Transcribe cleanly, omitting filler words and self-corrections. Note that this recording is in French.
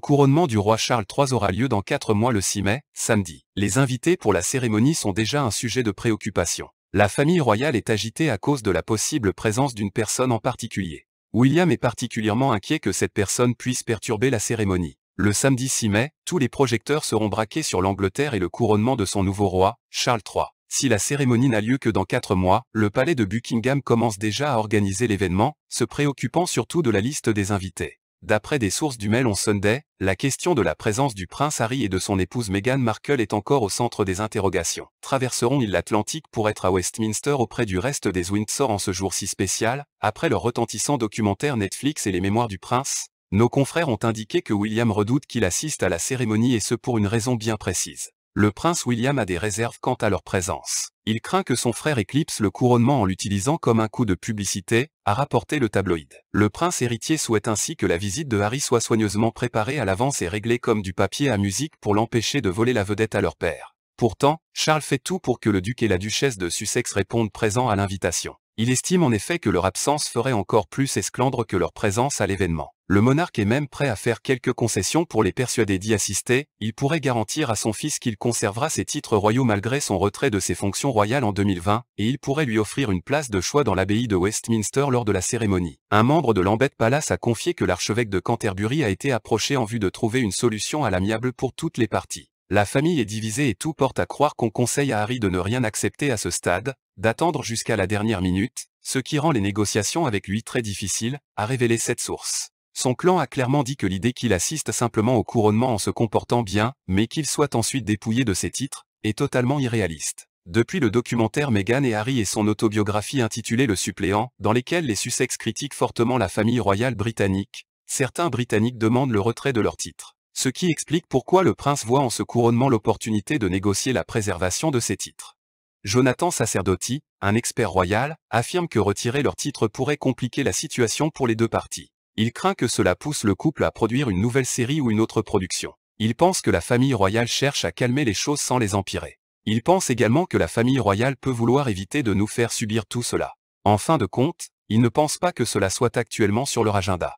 couronnement du roi Charles III aura lieu dans 4 mois le 6 mai, samedi. Les invités pour la cérémonie sont déjà un sujet de préoccupation. La famille royale est agitée à cause de la possible présence d'une personne en particulier. William est particulièrement inquiet que cette personne puisse perturber la cérémonie. Le samedi 6 mai, tous les projecteurs seront braqués sur l'Angleterre et le couronnement de son nouveau roi, Charles III. Si la cérémonie n'a lieu que dans 4 mois, le palais de Buckingham commence déjà à organiser l'événement, se préoccupant surtout de la liste des invités. D'après des sources du Mail on Sunday, la question de la présence du prince Harry et de son épouse Meghan Markle est encore au centre des interrogations. Traverseront-ils l'Atlantique pour être à Westminster auprès du reste des Windsor en ce jour si spécial, après leur retentissant documentaire Netflix et les mémoires du prince? Nos confrères ont indiqué que William redoute qu'il assiste à la cérémonie et ce pour une raison bien précise. Le prince William a des réserves quant à leur présence. Il craint que son frère éclipse le couronnement en l'utilisant comme un coup de publicité, a rapporté le tabloïd. Le prince héritier souhaite ainsi que la visite de Harry soit soigneusement préparée à l'avance et réglée comme du papier à musique pour l'empêcher de voler la vedette à leur père. Pourtant, Charles fait tout pour que le duc et la duchesse de Sussex répondent présents à l'invitation. Il estime en effet que leur absence ferait encore plus esclandre que leur présence à l'événement. Le monarque est même prêt à faire quelques concessions pour les persuader d'y assister. Il pourrait garantir à son fils qu'il conservera ses titres royaux malgré son retrait de ses fonctions royales en 2020, et il pourrait lui offrir une place de choix dans l'abbaye de Westminster lors de la cérémonie. Un membre de Lambeth Palace a confié que l'archevêque de Canterbury a été approché en vue de trouver une solution à l'amiable pour toutes les parties. La famille est divisée et tout porte à croire qu'on conseille à Harry de ne rien accepter à ce stade, d'attendre jusqu'à la dernière minute, ce qui rend les négociations avec lui très difficiles, a révélé cette source. Son clan a clairement dit que l'idée qu'il assiste simplement au couronnement en se comportant bien, mais qu'il soit ensuite dépouillé de ses titres, est totalement irréaliste. Depuis le documentaire Meghan et Harry et son autobiographie intitulée Le Suppléant, dans lesquels les Sussex critiquent fortement la famille royale britannique, certains Britanniques demandent le retrait de leurs titres. Ce qui explique pourquoi le prince voit en ce couronnement l'opportunité de négocier la préservation de ses titres. Jonathan Sacerdotti, un expert royal, affirme que retirer leurs titres pourrait compliquer la situation pour les deux parties. Il craint que cela pousse le couple à produire une nouvelle série ou une autre production. Il pense que la famille royale cherche à calmer les choses sans les empirer. Il pense également que la famille royale peut vouloir éviter de nous faire subir tout cela. En fin de compte, il ne pense pas que cela soit actuellement sur leur agenda.